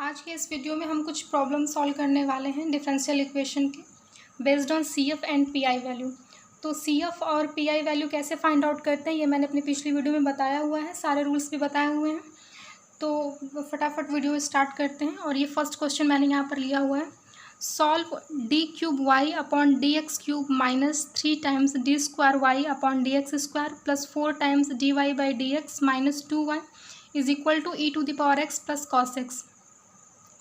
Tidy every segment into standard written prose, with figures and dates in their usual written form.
आज के इस वीडियो में हम कुछ प्रॉब्लम सॉल्व करने वाले हैं डिफरेंशियल इक्वेशन के based on C F and P I value. तो सी एफ और पी आई वैल्यू कैसे फाइंड आउट करते हैं ये मैंने अपनी पिछली वीडियो में बताया हुआ है, सारे रूल्स भी बताए हुए हैं। तो फटाफट वीडियो स्टार्ट करते हैं। और ये फर्स्ट क्वेश्चन मैंने यहाँ पर लिया हुआ है, solve d cube y upon d x cube minus 3 times d square y upon d x square plus 4 times d y by d x minus 2y is equal to e to the power x plus cos x.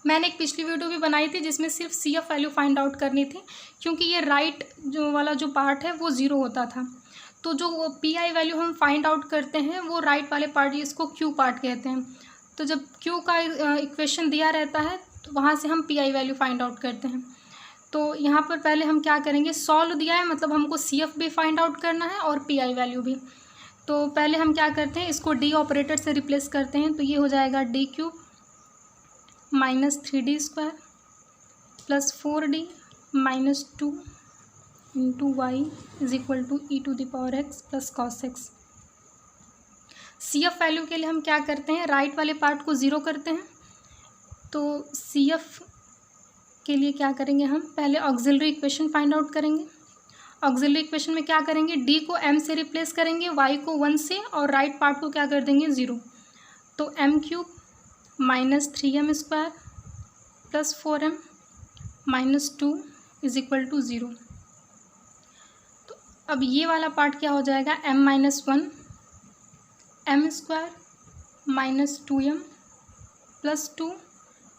मैंने एक पिछली video भी बनाई थी जिसमें सिर्फ C F value find out करनी थी, क्योंकि ये राइट जो वाला जो पार्ट है वो ज़ीरो होता था। तो जो पी आई वैल्यू हम फाइंड आउट करते हैं वो राइट वाले पार्ट, इसको क्यू पार्ट कहते हैं। तो जब क्यू का इक्वेशन दिया रहता है तो वहाँ से हम P I value find out करते हैं। तो यहाँ पर पहले हम क्या करेंगे, सॉल्व दिया है मतलब हमको सी एफ भी फाइंड आउट करना है और पी आई वैल्यू भी। तो पहले हम क्या करते हैं, इसको डी ऑपरेटर से रिप्लेस करते हैं। तो ये हो जाएगा d cube minus 3d square plus 4d minus 2 into y is equal to e to the power x plus cos x. C F value के लिए हम क्या करते हैं, राइट वाले पार्ट को ज़ीरो करते हैं। तो सी एफ के लिए क्या करेंगे, हम पहले ऑक्सिलरी इक्वेशन फाइंड आउट करेंगे। ऑक्सिलरी इक्वेशन में क्या करेंगे, डी को एम से रिप्लेस करेंगे, वाई को 1 से, और राइट पार्ट को क्या कर देंगे 0। तो m cube minus 3m square plus 4m minus 2 is equal to 0। तो अब ये वाला पार्ट क्या हो जाएगा, m minus 1 m square minus 2m plus 2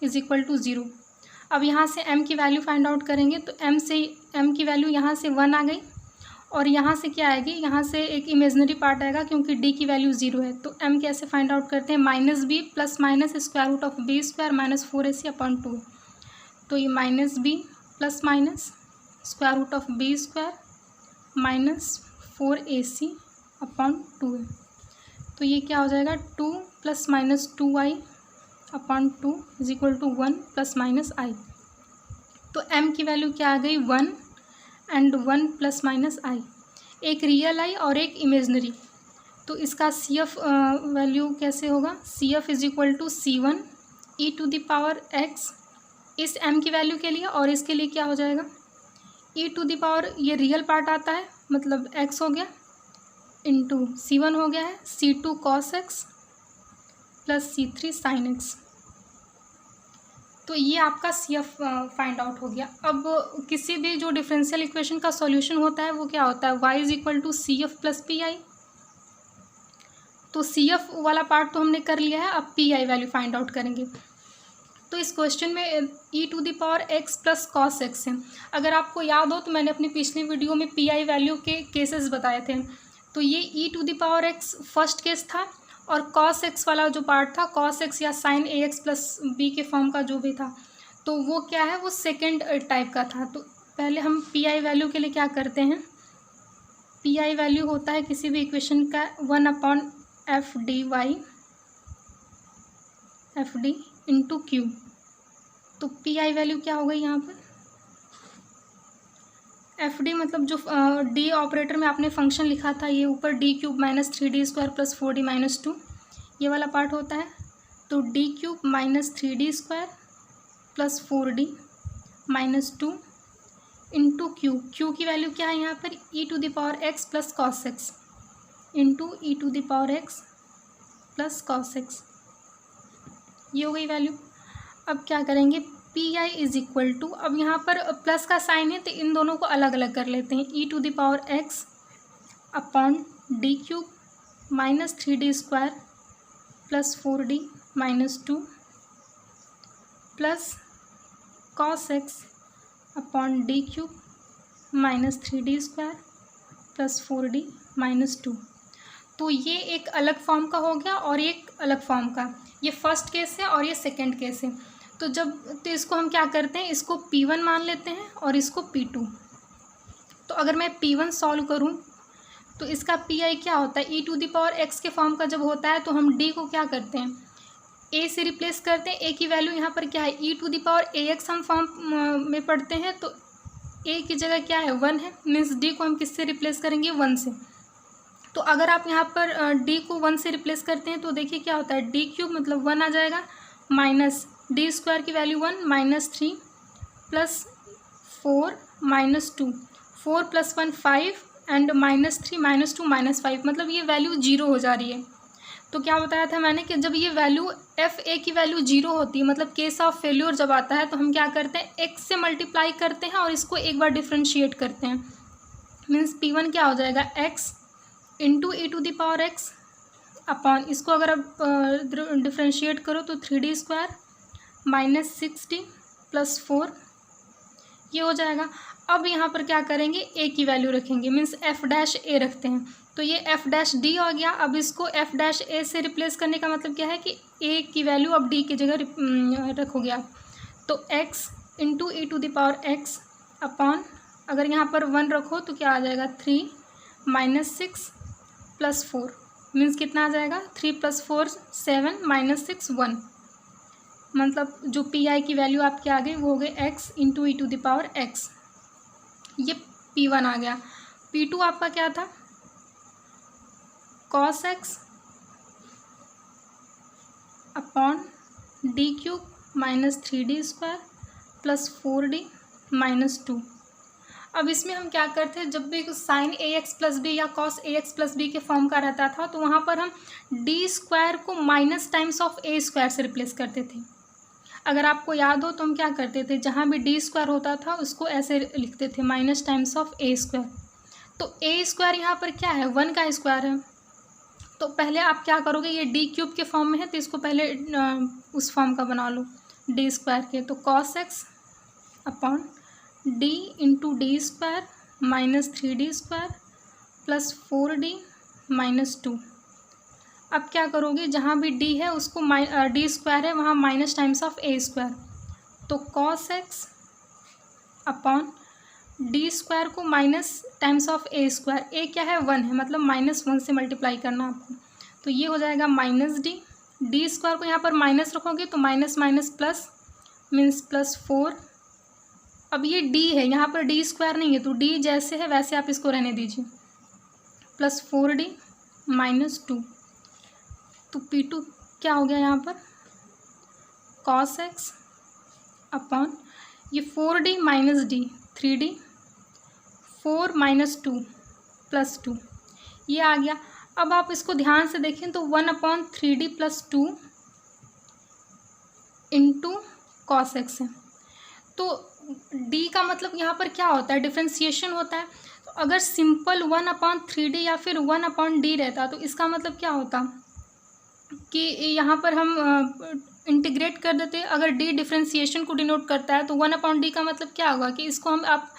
is equal to 0। अब यहाँ से m की वैल्यू फाइंड आउट करेंगे। तो m की वैल्यू यहाँ से 1 आ गई, और यहाँ से क्या आएगी, यहाँ से एक इमेजनरी पार्ट आएगा क्योंकि d की वैल्यू 0 है। तो m कैसे फाइंड आउट करते हैं, minus b plus minus square root of b square minus 4ac upon 2। तो ये minus b plus minus square root of b square minus 4ac upon 2 है। तो ये क्या हो जाएगा, 2 plus minus 2y upon 2 is equal to 1 plus minus i। तो m की वैल्यू क्या आ गई, 1 एंड 1 प्लस माइनस आई, एक रियल आई और एक इमेजनरी। तो इसका सी एफ वैल्यू कैसे होगा, C F is equal to C1 e to the power x इस m की वैल्यू के लिए, और इसके लिए क्या हो जाएगा ई टू द पावर, ये रियल पार्ट आता है मतलब x हो गया इंटू C1 हो गया है C2 cos x plus C3 sin x। तो ये आपका सी एफ फाइंड आउट हो गया। अब किसी भी जो डिफरेंशियल इक्वेशन का सॉल्यूशन होता है वो क्या होता है, y is equal to C F plus P I. तो सी एफ वाला पार्ट तो हमने कर लिया है, अब P I value find out करेंगे। तो इस क्वेश्चन में e to the power x plus cos x है। अगर आपको याद हो तो मैंने अपनी पिछली वीडियो में पी आई वैल्यू के केसेस बताए थे। तो ये e to the power x first case था, और कॉस एक्स वाला जो पार्ट था, कॉस एक्स या sine a x plus b के फॉर्म का जो भी था, तो वो क्या है, वो सेकेंड टाइप का था। तो पहले हम पी आई वैल्यू के लिए क्या करते हैं, पी आई वैल्यू होता है किसी भी इक्वेशन का 1 upon F D y F D into Q. तो पी आई वैल्यू क्या हो गई यहाँ पर, एफ डी मतलब जो डी ऑपरेटर में आपने फंक्शन लिखा था, ये ऊपर D cube minus 3d square plus 4d minus 2 ये वाला पार्ट होता है। तो D cube minus 3d square plus 4d minus 2 into Q. Q की वैल्यू क्या है यहाँ पर, E to the power x plus cos X into E to the power x plus cos X, ये हो गई वैल्यू। अब क्या करेंगे, P I is equal to, अब यहाँ पर प्लस का साइन है तो इन दोनों को अलग अलग कर लेते हैं, E to the power X upon D cube minus 3d square plus 4d minus 2 plus cos X upon D cube minus 3d square plus 4d minus 2। तो ये एक अलग फॉर्म का हो गया और एक अलग फॉर्म का, ये फर्स्ट केस है और ये सेकेंड केस है। तो इसको हम क्या करते हैं, इसको P1 मान लेते हैं और इसको P2। तो अगर मैं P1 सॉल्व करूं तो इसका PI क्या होता है, ई टू द पावर एक्स के फॉर्म का जब होता है तो हम D को क्या करते हैं, A से रिप्लेस करते हैं। A की वैल्यू यहाँ पर क्या है, ई टू द पावर AX हम फॉर्म में पढ़ते हैं, तो A की जगह क्या है 1 है, मीन्स D को हम किससे रिप्लेस करेंगे 1 से। तो अगर आप यहाँ पर D को 1 से रिप्लेस करते हैं तो देखिए क्या होता है, D क्यूब मतलब 1 आ जाएगा माइनस डी स्क्वायर की वैल्यू 1 -3 प्लस 4 -2, 4 + 1 5 एंड -3 -2 -5, मतलब ये वैल्यू 0 हो जा रही है। तो क्या बताया था मैंने कि जब ये वैल्यू एफ ए की वैल्यू 0 होती है, मतलब केस ऑफ फेल्योर जब आता है, तो हम क्या करते हैं, एक्स से मल्टीप्लाई करते हैं और इसको एक बार डिफ्रेंशिएट करते हैं। मीन्स P1 क्या हो जाएगा, x इंटू e⁻x अपॉन, इसको अगर आप डिफ्रेंशिएट करो तो 3d² -6d + 4 ये हो जाएगा। अब यहाँ पर क्या करेंगे, a की वैल्यू रखेंगे, मीन्स f' रखते हैं, तो ये f' हो गया। अब इसको f' से रिप्लेस करने का मतलब क्या है कि a की वैल्यू अब d की जगह रखोगे आप, तो x इंटू e⁻x अपॉन, अगर यहाँ पर 1 रखो तो क्या आ जाएगा, 3 -6 + 4, मीन्स कितना आ जाएगा, 3 + 4 7 -6 1, मतलब जो Pi की वैल्यू आपके आ गई वो हो गई x इंटू e⁻x। ये P1 आ गया। P2 आपका क्या था, cos x upon d³ -3d² + 4d -2। अब इसमें हम क्या करते हैं, जब भी साइन ax + b या cos ax + b के फॉर्म का रहता था, तो वहाँ पर हम d² को माइनस टाइम्स ऑफ a² से रिप्लेस करते थे। अगर आपको याद हो तो हम क्या करते थे, जहाँ भी d² होता था उसको ऐसे लिखते थे, माइनस टाइम्स ऑफ a²। तो a² यहाँ पर क्या है, 1 का स्क्वायर है। तो पहले आप क्या करोगे, ये d³ के फॉर्म में है तो इसको पहले उस फॉर्म का बना लो, d² के, तो cos x upon d into d² -3d² + 4d -2। अब क्या करोगे, जहाँ भी d है उसको d² है वहाँ माइनस टाइम्स ऑफ a², तो cos x अपॉन d² को minus times of a², a क्या है, 1 है, मतलब -1 से मल्टीप्लाई करना आपको, तो ये हो जाएगा -d² को यहाँ पर माइनस रखोगे तो माइनस माइनस प्लस, मीन्स +4। अब ये d है, यहाँ पर d² नहीं है, तो d जैसे है वैसे आप इसको रहने दीजिए, +4d -2। तो P2 क्या हो गया यहाँ पर, cos x अपॉन ये 4d -d 3d 4 -2 +2 ये आ गया। अब आप इसको ध्यान से देखें तो 1/3d + 2 इंटू cos x है। तो d का मतलब यहाँ पर क्या होता है, डिफ्रेंसिएशन होता है। तो अगर सिंपल 1/3d या फिर 1/d रहता तो इसका मतलब क्या होता कि यहाँ पर हम इंटीग्रेट कर देते। अगर d डिफ्रेंसिएशन को डिनोट करता है तो 1/d का मतलब क्या होगा कि इसको हम आप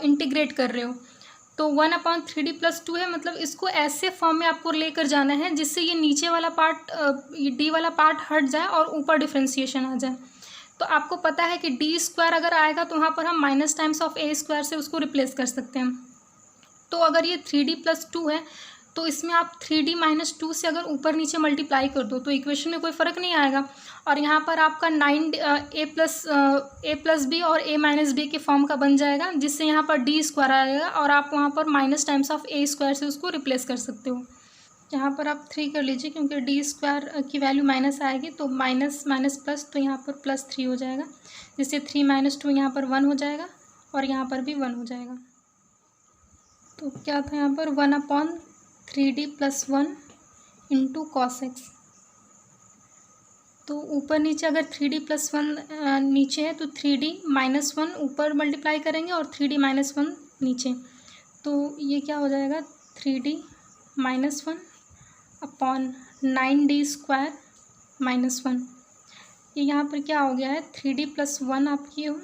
इंटीग्रेट कर रहे हो, तो 1/3d + 2 है, मतलब इसको ऐसे फॉर्म में आपको लेकर जाना है जिससे ये नीचे वाला पार्ट, ये d वाला पार्ट हट जाए और ऊपर डिफ्रेंसिएशन आ जाए। तो आपको पता है कि d² अगर आएगा तो वहाँ पर हम माइनस टाइम्स ऑफ a² से उसको रिप्लेस कर सकते हैं। तो अगर ये 3d + 2 है तो इसमें आप 3d - 2 से अगर ऊपर नीचे मल्टीप्लाई कर दो तो इक्वेशन में कोई फ़र्क नहीं आएगा, और यहाँ पर आपका 9a + b और a - b के फॉर्म का बन जाएगा, जिससे यहाँ पर d² आएगा और आप वहाँ पर माइनस टाइम्स ऑफ a² से उसको रिप्लेस कर सकते हो। यहाँ पर आप 3 कर लीजिए क्योंकि d² की वैल्यू माइनस आएगी, तो माइनस माइनस प्लस, तो यहाँ पर +3 हो जाएगा, जिससे 3 - 2 यहाँ पर 1 हो जाएगा और यहाँ पर भी 1 हो जाएगा। तो क्या था यहाँ पर 1/3d + 1 इंटू cos x। तो ऊपर नीचे अगर 3d + 1 नीचे है तो 3d - 1 ऊपर मल्टीप्लाई करेंगे और 3d - 1 नीचे, तो ये क्या हो जाएगा 3d - 1 अपॉन 9d² -1। ये यहाँ पर क्या हो गया है 3d + 1 आप किए हो,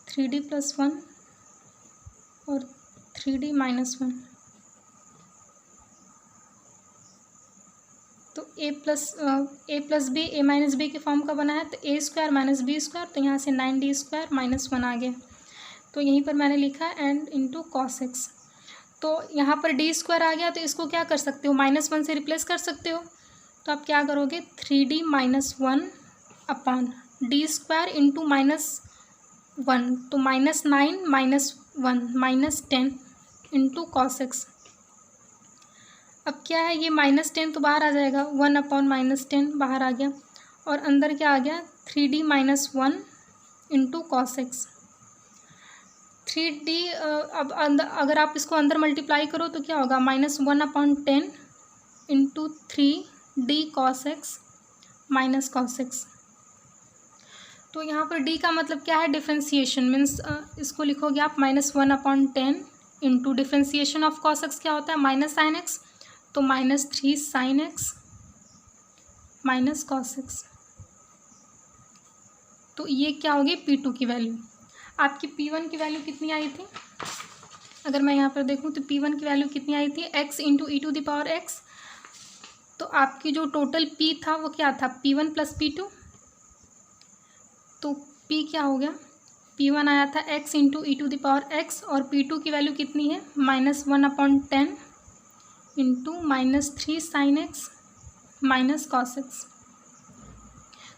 3d + 1 और 3d - 1, तो a + b a - b के फॉर्म का बना है, तो a² - b², तो यहाँ से 9d² -1 आ गया, तो यहीं पर मैंने लिखा एंड इंटू cos x। तो यहाँ पर d² आ गया तो इसको क्या कर सकते हो, -1 से रिप्लेस कर सकते हो, तो आप क्या करोगे 3d - 1 अपॉन d² इंटू -1, तो -9 - 1 -10 इंटू cos x। अब क्या है, ये -10 तो बाहर आ जाएगा, 1/-10 बाहर आ गया, और अंदर क्या आ गया, 3D - 1 into cos x। 3D अब अंदर अगर आप इसको अंदर मल्टीप्लाई करो तो क्या होगा, -1/10 into 3D cos x minus cos x। तो यहाँ पर D का मतलब क्या है, डिफ्रेंसिएशन, मीन्स इसको लिखोगे आप -1/10 into differentiation of cos x क्या होता है, -sin x, तो -3 sin x minus cos x। तो ये क्या होगी, P2 की वैल्यू। आपकी P1 की वैल्यू कितनी आई थी, अगर मैं यहाँ पर देखूँ तो P1 की वैल्यू कितनी आई थी, x इंटू e⁻x। तो आपकी जो टोटल P था वो क्या था, P1 प्लस P2। तो P क्या हो गया, P1 आया था x इंटू e⁻x, और P2 की वैल्यू कितनी है, -1/10 into -3 sin x minus cos x।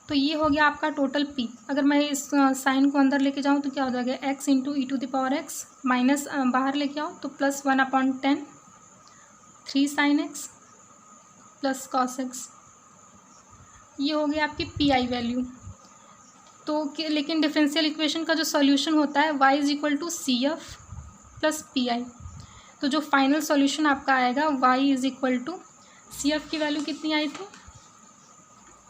तो ये हो गया आपका टोटल P। अगर मैं इस साइन को अंदर लेके जाऊँ तो क्या हो जाएगा, x इंटू e⁻x माइनस बाहर लेके आओ तो +1/10 3 sin x plus cos x। ये हो गया आपकी PI वैल्यू। तो लेकिन डिफरेंशियल इक्वेशन का जो सॉल्यूशन होता है y = CF प्लस PI। तो जो फाइनल सॉल्यूशन आपका आएगा y = CF की वैल्यू कितनी आई थी,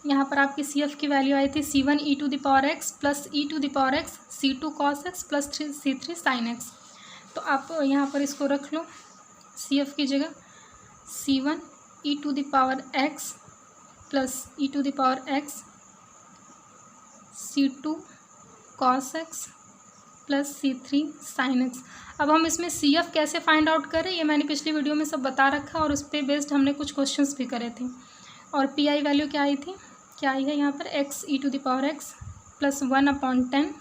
यहाँ पर आपकी CF की वैल्यू आई थी C1 e⁻x plus e⁻x C2 cos x plus C3 sin x। तो आप यहाँ पर इसको रख लो CF की जगह, C1 e⁻x plus e⁻x C2 cos x plus C3 sin x। अब हम इसमें CF कैसे फाइंड आउट करें, ये मैंने पिछली वीडियो में सब बता रखा, और उस पर बेस्ड हमने कुछ क्वेश्चंस भी करे थे। और PI वैल्यू क्या आई थी, क्या आई है यहाँ पर, x e⁻x plus 1/10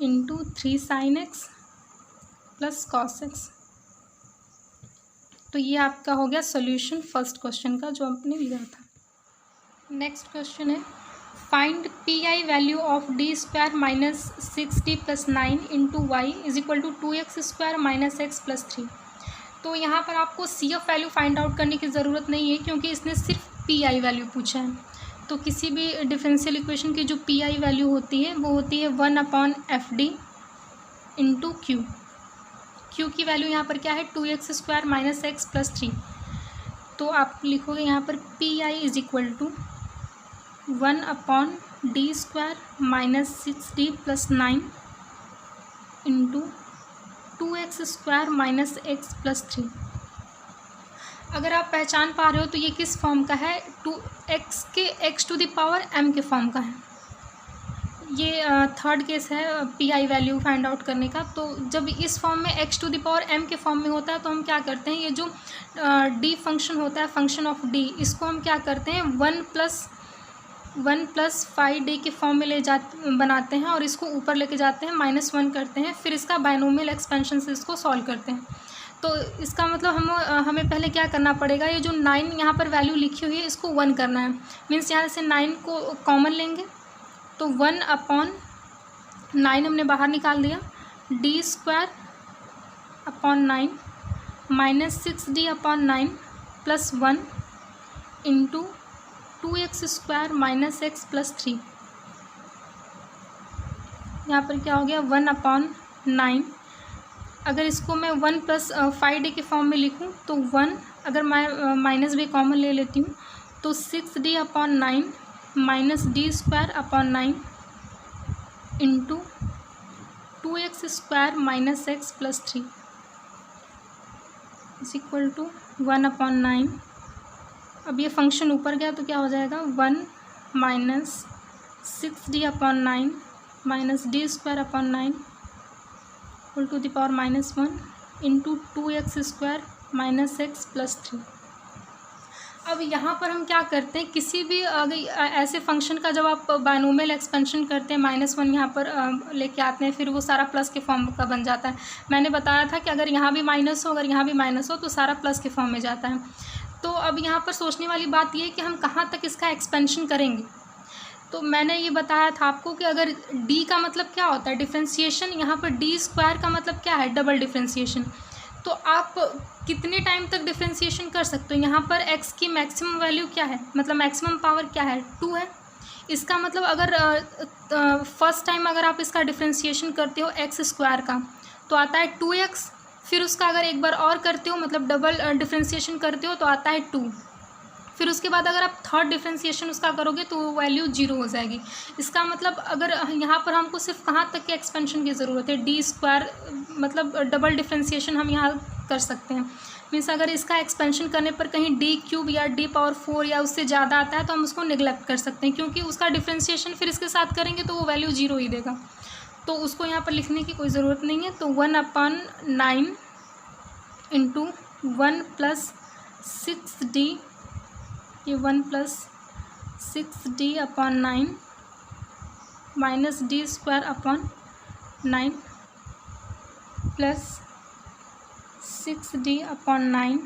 into 3 sin x plus cos x। तो ये आपका हो गया सॉल्यूशन फर्स्ट क्वेश्चन का जो आपने लिया था। नेक्स्ट क्वेश्चन है, find PI value of d² minus 6d plus 9 into y = 2x² - x plus 3। तो यहाँ पर आपको CF वैल्यू फाइंड आउट करने की ज़रूरत नहीं है, क्योंकि इसने सिर्फ PI वैल्यू पूछा है। तो किसी भी डिफरेंशियल इक्वेशन की जो PI वैल्यू होती है वो होती है 1/FD इंटू Q। Q की वैल्यू यहाँ पर क्या है, 2x² - x प्लस 3। तो आप लिखोगे यहाँ पर PI = 1/d² minus 6d plus 9 into 2x² - x plus 3। अगर आप पहचान पा रहे हो तो ये किस फॉर्म का है, 2x के x⁻m के फॉर्म का है। ये थर्ड केस है PI वैल्यू फाइंड आउट करने का। तो जब इस फॉर्म में x⁻m के फॉर्म में होता है तो हम क्या करते हैं, ये जो D फंक्शन होता है, फंक्शन ऑफ D, इसको हम क्या करते हैं 1 + 5D के फॉर्म में बनाते हैं, और इसको ऊपर लेके जाते हैं, -1 करते हैं, फिर इसका बायनोमियल एक्सपेंशन से इसको सॉल्व करते हैं। तो इसका मतलब हमें पहले क्या करना पड़ेगा, ये जो 9 यहाँ पर वैल्यू लिखी हुई है इसको 1 करना है, मीन्स यहाँ से 9 को कॉमन लेंगे तो 1/9 हमने बाहर निकाल दिया, d²/9 minus 6d/9 plus 1 into 2x² - x plus 3। यहाँ पर क्या हो गया 1/9। अगर इसको मैं 1 + 5d के फॉर्म में लिखूँ तो 1, अगर मैं माइनस भी कॉमन ले लेती हूँ तो 6d/9 minus d²/9 into 2x² - x plus 3 = 1/9। अब ये फंक्शन ऊपर गया तो क्या हो जाएगा 1 minus 6d/9 minus d²/9 ⁻⁻1 into 2x² - x plus 3। अब यहाँ पर हम क्या करते हैं, किसी भी अगर ऐसे फंक्शन का जब आप बायनोमियल एक्सपेंशन करते हैं, -1 यहाँ पर लेके आते हैं, फिर वो सारा प्लस के फॉर्म का बन जाता है। मैंने बताया था कि अगर यहाँ भी माइनस हो, अगर यहाँ भी माइनस हो तो सारा प्लस के फॉर्म में जाता है। तो अब यहाँ पर सोचने वाली बात ये है कि हम कहाँ तक इसका एक्सपेंशन करेंगे। तो मैंने ये बताया था आपको कि अगर D का मतलब क्या होता है, डिफ्रेंशिएशन, यहाँ पर D² का मतलब क्या है, डबल डिफ्रेंशिएशन। तो आप कितने टाइम तक डिफ्रेंशिएशन कर सकते हो। यहाँ पर x की मैक्सिमम वैल्यू क्या है, मतलब मैक्सिमम पावर क्या है, 2 है। इसका मतलब अगर फर्स्ट टाइम अगर आप इसका डिफ्रेंशिएशन करते हो एक्स स्क्वायर का तो आता है 2x, फिर उसका अगर एक बार और करते हो मतलब डबल डिफ्रेंशिएशन करते हो तो आता है 2, फिर उसके बाद अगर आप थर्ड डिफ्रेंशिएशन उसका करोगे तो वो वैल्यू 0 हो जाएगी। इसका मतलब अगर यहाँ पर हमको सिर्फ कहाँ तक के एक्सपेंशन की ज़रूरत है, डी स्क्वायर, मतलब डबल डिफ्रेंशिएशन हम यहाँ कर सकते हैं। मीन्स अगर इसका एक्सपेंशन करने पर कहीं डी क्यूब या डी पावर 4 या उससे ज़्यादा आता है तो हम उसको निगलेक्ट कर सकते हैं, क्योंकि उसका डिफ्रेंशिएशन फिर इसके साथ करेंगे तो वो वैल्यू 0 ही देगा, तो उसको यहाँ पर लिखने की कोई ज़रूरत नहीं है। तो 1/9 इंटू 1 + 6d, ये 1 + 6d/9 minus d square upon 9 plus 6d/9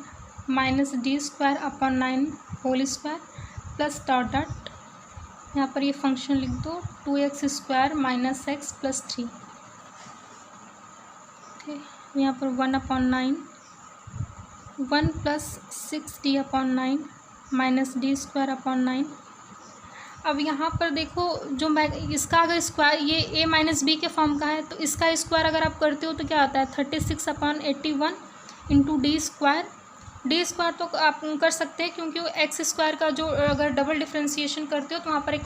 minus d square upon 9 whole square plus dot dot, यहाँ पर ये फंक्शन लिख दो 2x² - x + 3। ओके, यहाँ पर 1/9 1 + 6d/9 minus d square upon 9। अब यहाँ पर देखो जो मैं इसका अगर स्क्वायर ये a - b के फॉर्म का है तो इसका स्क्वायर अगर आप करते हो तो क्या आता है 36/81 into D square. D square तो आप कर सकते हैं क्योंकि वो एक्स स्क्वायर का जो अगर डबल डिफ्रेंशिएशन करते हो तो वहाँ पर एक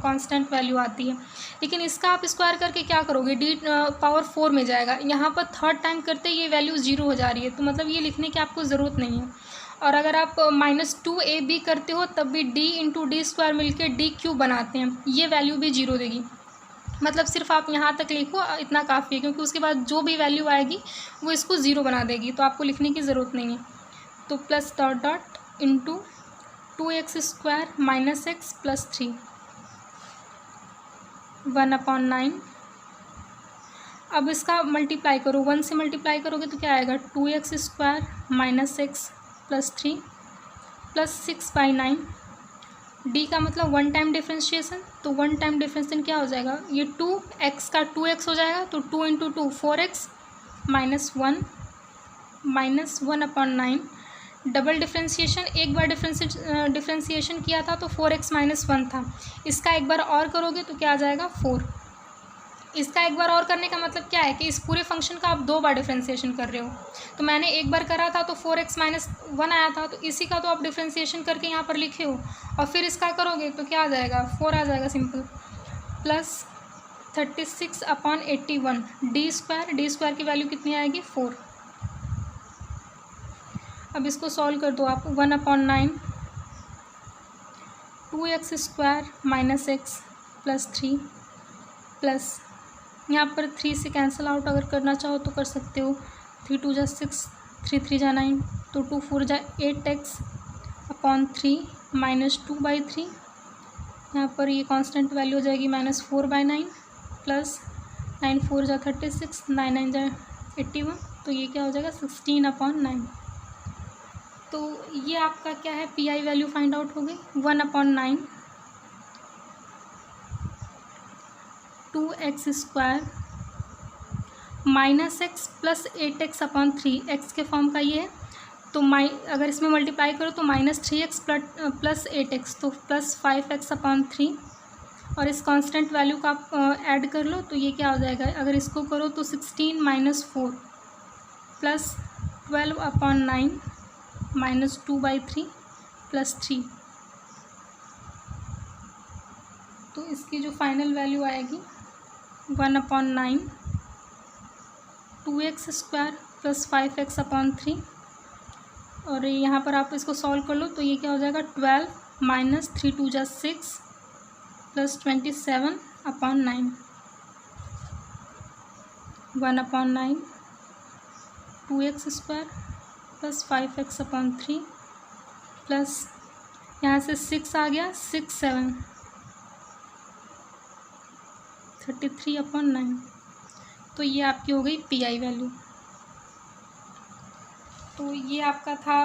कांस्टेंट वैल्यू आती है, लेकिन इसका आप स्क्वायर करके क्या करोगे, डी पावर 4 में जाएगा। यहाँ पर थर्ड टाइम करते ये वैल्यू 0 हो जा रही है, तो मतलब ये लिखने की आपको ज़रूरत नहीं है। और अगर आप -2ab करते हो तब भी d इंटू डी स्क्वायर मिलकर डी क्यूब बनाते हैं, ये वैल्यू भी 0 देगी। मतलब सिर्फ आप यहाँ तक लिखो, इतना काफ़ी है, क्योंकि उसके बाद जो भी वैल्यू आएगी वो इसको 0 बना देगी, तो आपको लिखने की ज़रूरत नहीं है। तो plus dot dot into 2x² - x + 3 1/9। अब इसका मल्टीप्लाई करो, 1 से मल्टीप्लाई करोगे तो क्या आएगा 2x² - x + 3 प्लस 6/9। डी का मतलब 1 टाइम डिफ्रेंशिएशन, तो 1 टाइम डिफ्रेंशिएशन क्या हो जाएगा, ये 2x का 2x हो जाएगा, तो 2 × 2 4x -1 -1/9। डबल डिफ्रेंशिएशन एक बार डिफ्रेंशिएशन किया था तो 4x - 1 था, इसका एक बार और करोगे तो क्या आ जाएगा 4। इसका एक बार और करने का मतलब क्या है कि इस पूरे फंक्शन का आप 2 बार डिफ्रेंशिएशन कर रहे हो। तो मैंने एक बार करा था तो 4x - 1 आया था, तो इसी का तो आप डिफ्रेंशिएशन करके यहाँ पर लिखे हो, और फिर इसका करोगे तो क्या आ जाएगा 4 आ जाएगा सिंपल, प्लस 36/81 डी स्क्वायर की वैल्यू कितनी आएगी 4। अब इसको सॉल्व कर दो आप, 1/9 2x² - x + 3 प्लस यहाँ पर 3 से कैंसिल आउट अगर करना चाहो तो कर सकते हो, 3 × 2 = 6 3 × 3 = 9, तो 2 × 4 = 8x/3 -2/3। यहाँ पर ये कांस्टेंट वैल्यू हो जाएगी -4/9 प्लस 9 × 4 = 36 9 × 9 = 81, तो ये क्या हो जाएगा 16/9। तो ये आपका क्या है P I value find out हो गई। 1/9 2x² - x + 8x/3, x के फॉर्म का ये है, तो अगर इसमें मल्टीप्लाई करो तो -3x + 8x, तो प्लस 5x/3, और इस कांस्टेंट वैल्यू का आप ऐड कर लो तो ये क्या हो जाएगा, अगर इसको करो तो 16 - 4 प्लस 12/9 -2/3 प्लस 3, तो इसकी जो फाइनल वैल्यू आएगी 1/9 2x² + 5x/3, और यहाँ पर आप इसको सॉल्व कर लो तो ये क्या हो जाएगा 12 - 3 × 2 = 6 प्लस 27/9 1/9 2x² + 5x/3 प्लस यहाँ से 6 आ गया 6 7 33/9, तो ये आपकी हो गई पी आई वैल्यू। तो ये आपका था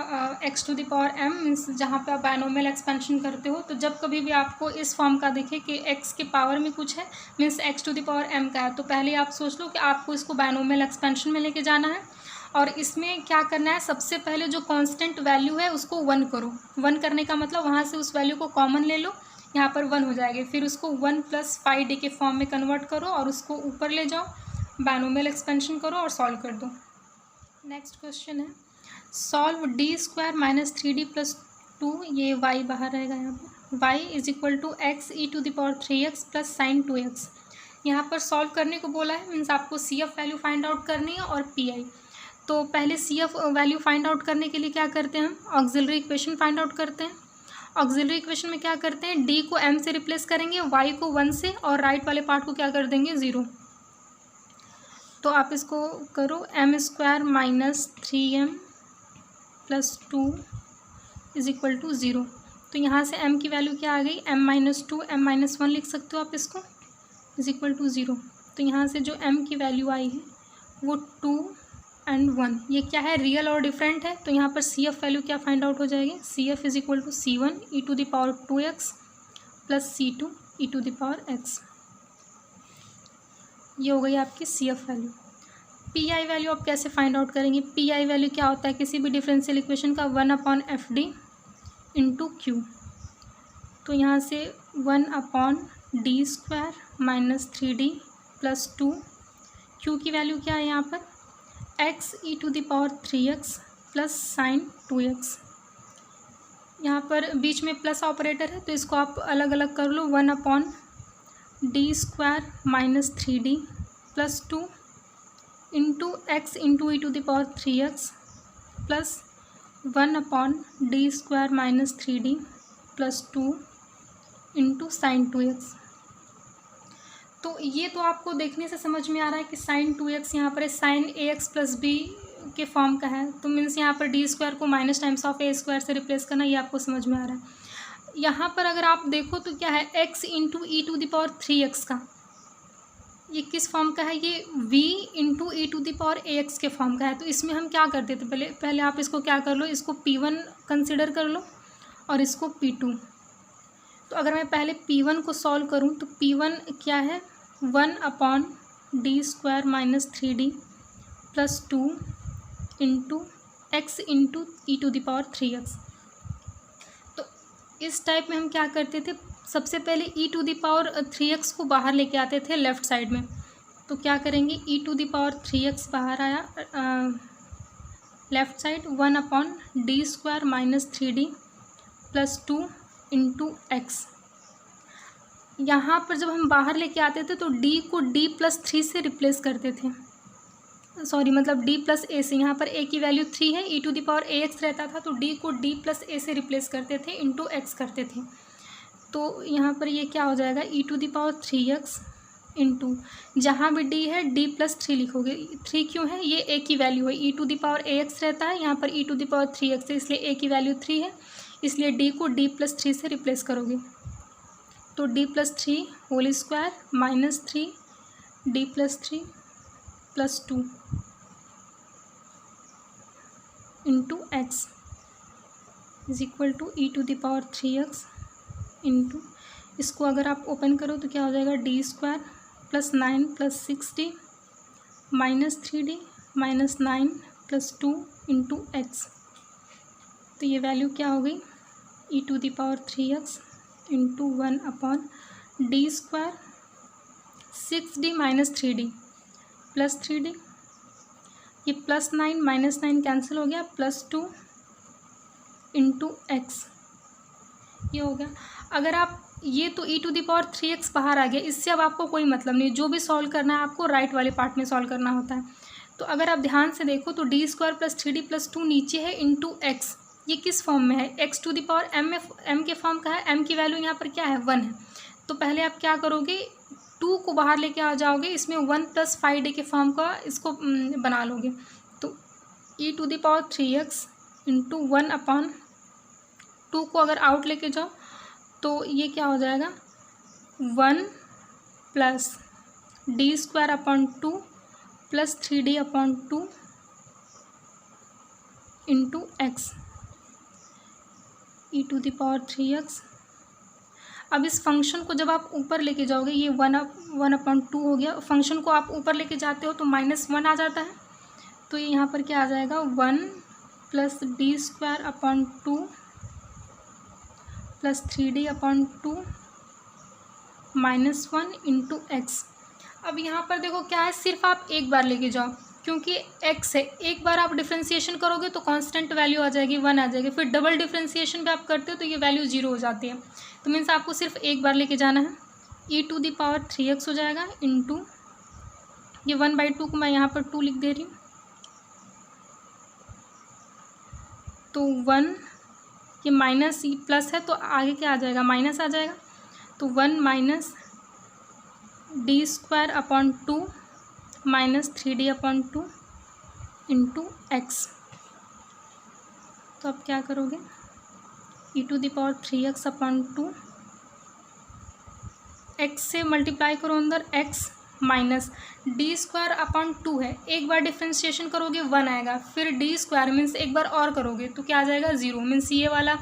x⁴m मीन्स जहाँ पे आप बायनोमियल एक्सपेंशन करते हो, तो जब कभी भी आपको इस फॉर्म का दिखे कि x के पावर में कुछ है मीन्स x⁴m का है, तो पहले आप सोच लो कि आपको इसको बायनोमियल एक्सपेंशन में लेके जाना है, और इसमें क्या करना है, सबसे पहले जो कांस्टेंट वैल्यू है उसको 1 करो। 1 करने का मतलब वहाँ से उस वैल्यू को कॉमन ले लो, यहाँ पर 1 हो जाएगी। फिर उसको 1 + 5d के फॉर्म में कन्वर्ट करो और उसको ऊपर ले जाओ, बाइनोमियल एक्सपेंशन करो और सॉल्व कर दो। नेक्स्ट क्वेश्चन है, सॉल्व d² - 3d + 2, ये y बाहर रहेगा यहाँ पर, y = x e⁻3x + sin 2x। यहाँ पर सॉल्व करने को बोला है, मीन्स आपको CF वैल्यू फाइंड आउट करनी है और PI। तो पहले CF वैल्यू फाइंड आउट करने के लिए क्या करते हैं, हम ऑक्सिलरी इक्वेशन फाइंड आउट करते हैं। ऑक्सिलरी इक्वेशन में क्या करते हैं, d को m से रिप्लेस करेंगे, y को 1 से, और राइट वाले पार्ट को क्या कर देंगे 0। तो आप इसको करो, m² - 3m + 2 = 0। तो यहाँ से m की वैल्यू क्या आ गई, m - 2, m - 1 लिख सकते हो आप इसको, = 0। तो यहाँ से जो m की वैल्यू आई है वो 2 और 1, ये क्या है, रियल और डिफरेंट है। तो यहाँ पर CF वैल्यू क्या फाइंड आउट हो जाएगी, CF = C1 e⁻2x + C2 e⁻x। ये हो गई आपकी CF वैल्यू। PI वैल्यू आप कैसे फाइंड आउट करेंगे, PI वैल्यू क्या होता है, किसी भी डिफरेंशियल इक्वेशन का 1/FD × Q। तो यहाँ से 1/d² - 3d + 2, Q की वैल्यू क्या है यहाँ पर, x e⁻3x + sin 2x। यहाँ पर बीच में प्लस ऑपरेटर है तो इसको आप अलग अलग कर लो, 1/d² - 3d + 2 × x × e⁻3x + 1/d² - 3d + 2 × sin 2x। तो ये तो आपको देखने से समझ में आ रहा है कि sin 2x यहाँ पर sin ax + b के फॉर्म का है। तो मीन्स यहाँ पर d² को -a² से रिप्लेस करना, ये आपको समझ में आ रहा है। यहाँ पर अगर आप देखो तो क्या है, x × e⁻3x का, ये किस फॉर्म का है, ये v × e⁻ax के फॉर्म का है। तो इसमें हम क्या करते थे, पहले आप इसको क्या कर लो, इसको P1 कंसिडर कर लो और इसको P2। तो अगर मैं पहले P1 को सॉल्व करूं तो P1 क्या है, 1/d² - 3d + 2 × x × e⁻3x। तो इस टाइप में हम क्या करते थे, सबसे पहले e⁻3x को बाहर लेके आते थे लेफ़्ट साइड में। तो क्या करेंगे, e⁻3x बाहर आया left side, 1/d² - 3d + 2 × x। यहाँ पर जब हम बाहर लेके आते थे तो d को d + 3 से रिप्लेस करते थे, सॉरी मतलब d + a से। यहाँ पर a की वैल्यू 3 है, e⁻ax रहता था, तो d को d + a से रिप्लेस करते थे, × x करते थे। तो यहाँ पर ये क्या हो जाएगा, e⁻3x × जहाँ भी d है d + 3 लिखोगे। 3 क्यों है, ये a की वैल्यू है, e⁻ax रहता है, यहाँ पर e⁻3x है, इसलिए a की वैल्यू 3 है, इसलिए d को d + 3 से रिप्लेस करोगे। तो d + 3 whole square -3 d + 3 + 2 × x = e⁻3x × इसको अगर आप ओपन करो तो क्या हो जाएगा, d² + 9 + 6d -3d -9 + 2 × x। तो ये वैल्यू क्या हो गई, e⁻3x × 1/d², 6d - 3d + 3d, ये +9 -9 कैंसिल हो गया, +2 × x, ये हो गया। अगर आप ये तो e⁻3x बाहर आ गया, इससे अब आपको कोई मतलब नहीं, जो भी सॉल्व करना है आपको राइट वाले पार्ट में सॉल्व करना होता है। तो अगर आप ध्यान से देखो तो d² + 3d + 2 नीचे है, × x, ये किस फॉर्म में है, x⁻m के फॉर्म का है, m की वैल्यू यहाँ पर क्या है, 1 है। तो पहले आप क्या करोगे, 2 को बाहर लेके आ जाओगे, इसमें 1 + 5d के फॉर्म का इसको बना लोगे। तो e⁻3x × 1/2 को अगर आउट लेके जाओ तो ये क्या हो जाएगा, 1 + d² 2 + 3d/2 × x e⁻3x। अब इस फंक्शन को जब आप ऊपर लेके जाओगे, ये 1/2 हो गया, फंक्शन को आप ऊपर लेके जाते हो तो -1 आ जाता है। तो ये यहाँ पर क्या आ जाएगा 1 plus D square upon 2 plus 3d upon 2 -1 into x. अब यहाँ पर देखो क्या है, सिर्फ आप एक बार लेके जाओ क्योंकि x है, एक बार आप डिफ्रेंसिएशन करोगे तो कांस्टेंट वैल्यू आ जाएगी 1 आ जाएगी, फिर डबल डिफ्रेंसिएशन भी आप करते हो तो ये वैल्यू 0 हो जाती है। तो मीन्स आपको सिर्फ एक बार लेके जाना है, e⁻³ हो जाएगा इंटू ये 1/2 को मैं यहाँ पर 2 लिख दे रही हूँ, तो 1 ये माइनस प्लस है तो आगे क्या आ जाएगा माइनस आ जाएगा, तो 1 minus d square upon 2 minus 3d upon 2 into x. तो अब क्या करोगे e⁻³ अपॉन 2 एक्स से मल्टीप्लाई करो अंदर x minus d square upon 2 है, एक बार डिफ्रेंशिएशन करोगे 1 आएगा, फिर डी स्क्वायर मीन्स एक बार और करोगे तो क्या आ जाएगा 0, मीन्स ये वाला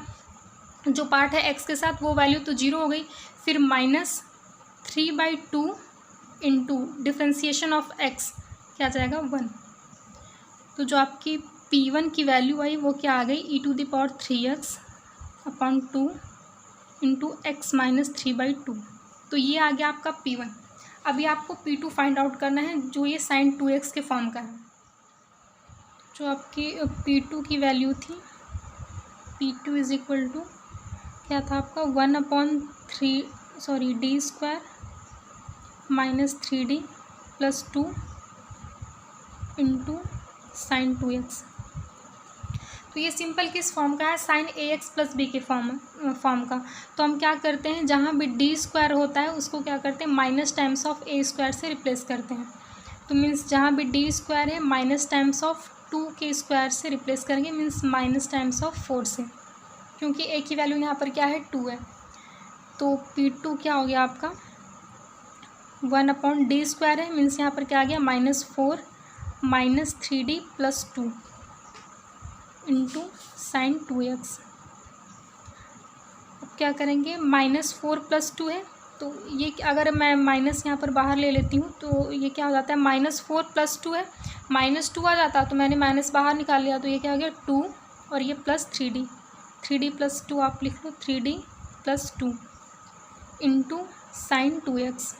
जो पार्ट है x के साथ वो वैल्यू तो 0 हो गई, फिर -3/2 इंटू डिफ्रेंसिएशन ऑफ x क्या आ जाएगा 1। तो जो आपकी p1 की वैल्यू आई वो क्या आ गई e⁻³ upon 2 into x minus 3/2। तो ये आ गया आपका p1। अभी आपको p2 फाइंड आउट करना है जो ये sin 2x के फॉर्म का है। जो आपकी p2 की वैल्यू थी, p2 इज इक्वल टू क्या था आपका 1/3 D square minus 3d plus 2 into sin 2x। तो ये सिंपल किस फॉर्म का है, sin ax प्लस b के फॉर्म का। तो हम क्या करते हैं, जहाँ भी डी स्क्वायर होता है उसको क्या करते हैं minus times of a square से रिप्लेस करते हैं। तो मीन्स जहाँ भी डी स्क्वायर है minus times of 2k square से रिप्लेस करेंगे, मीन्स माइनस टाइम्स ऑफ 4 से, क्योंकि a की वैल्यू यहाँ पर क्या है 2 है। तो p2 क्या हो गया आपका 1 अपॉन डी स्क्वायर है, मीन्स यहाँ पर क्या आ गया -4 minus 3d plus 2 into sin 2x। अब क्या करेंगे -4 + 2 है, तो ये अगर मैं माइनस यहाँ पर बाहर ले लेती हूँ तो ये क्या हो जाता है -4 + 2 है, -2 आ जाता तो मैंने माइनस बाहर निकाल लिया, तो ये क्या हो गया 2 और ये प्लस 3d प्लस 2 आप लिख लो 3d plus 2 into sin 2x।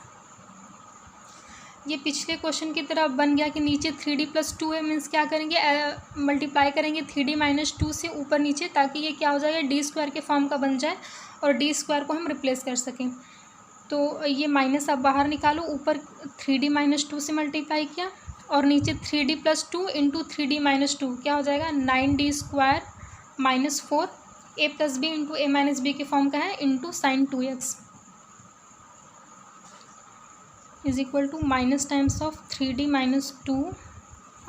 ये पिछले क्वेश्चन की तरह बन गया कि नीचे 3d प्लस 2 है, मीन्स क्या करेंगे मल्टीप्लाई करेंगे 3d माइनस 2 से ऊपर नीचे, ताकि ये क्या हो जाए डी स्क्वायर के फॉर्म का बन जाए और डी स्क्वायर को हम रिप्लेस कर सकें। तो ये माइनस अब बाहर निकालो, ऊपर 3d माइनस 2 से मल्टीप्लाई किया और नीचे 3d plus 2 into 3d minus 2 क्या हो जाएगा 9d square minus 4 a plus b into a minus b के फॉर्म का है into sin 2x is equal to minus times of 3d minus 2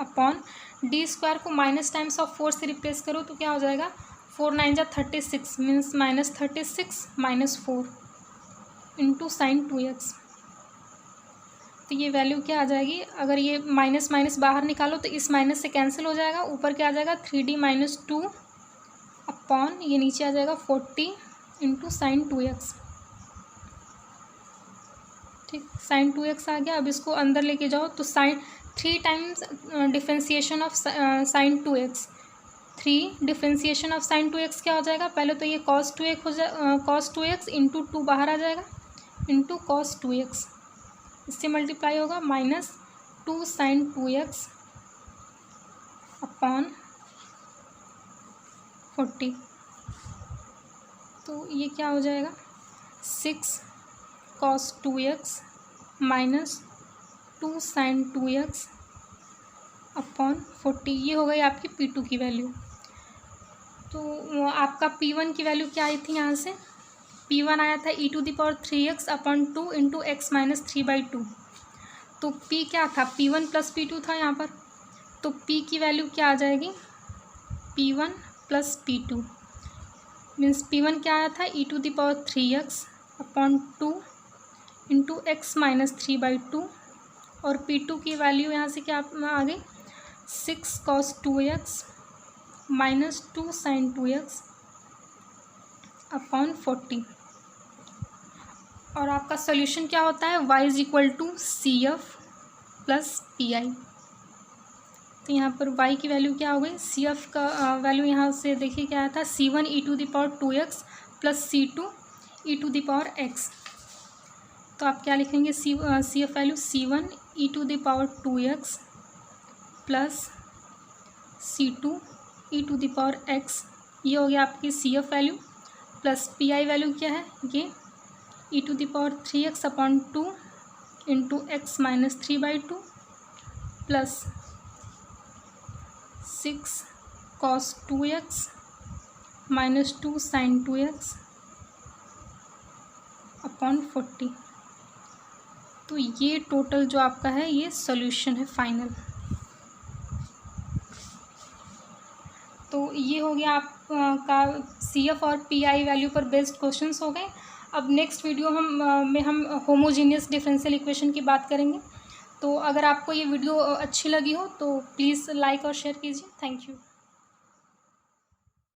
upon d square को माइनस टाइम्स ऑफ 4 से replace करो तो क्या हो जाएगा 4 9 जा 36 means -36 minus 4 into sin 2x। तो ये वैल्यू क्या आ जाएगी, अगर ये माइनस माइनस बाहर निकालो तो इस माइनस से कैंसिल हो जाएगा, ऊपर क्या आ जाएगा 3d माइनस 2 अपॉन ये नीचे आ जाएगा 40 इंटू sin 2x। ठीक, sin 2x आ गया। अब इसको अंदर लेके जाओ तो sin 3 times differentiation of sin 2x, 3 differentiation of sin 2x क्या हो जाएगा, पहले तो ये cos 2x हो जाए cos 2x इंटू 2 बाहर आ जाएगा इंटू cos 2x, इससे मल्टीप्लाई होगा -2 sin 2x अपॉन 40। तो ये क्या हो जाएगा 6 cos 2x minus 2 sin 2x upon 40। ये हो गई आपकी P2 की वैल्यू। तो आपका P1 की वैल्यू क्या आई थी, यहाँ से P1 आया था e⁻³ upon 2 into x minus 3/2। तो P क्या था P1 प्लस P2 था यहाँ पर, तो P की वैल्यू क्या आ जाएगी P1 plus P2 means P1 क्या आया था e⁻³ upon 2 into x minus 3/2 और P2 की वैल्यू यहाँ से क्या आ गई 6 cos 2x minus 2 sin 2x upon 40। और आपका सोल्यूशन क्या होता है y is equal to CF plus PI। तो यहाँ पर y की वैल्यू क्या हो गई, CF का वैल्यू यहाँ से देखिए क्या आया था, C1 e⁻² plus C2 e⁻x। तो आप क्या लिखेंगे, CF value C1 e⁻² plus C2 e⁻x, ये हो गया आपकी CF value. Plus PI value क्या है, ये e⁻3x/2 into x minus 3/2 plus 6 cos 2x minus 2 sin 2x upon 40। तो ये टोटल जो आपका है ये सॉल्यूशन है फाइनल। तो ये हो गया आपका CF और PI वैल्यू पर बेस्ड क्वेश्चंस हो गए। अब नेक्स्ट वीडियो हम होमोजीनियस डिफरेंशियल इक्वेशन की बात करेंगे। तो अगर आपको ये वीडियो अच्छी लगी हो तो प्लीज़ लाइक और शेयर कीजिए। Thank you.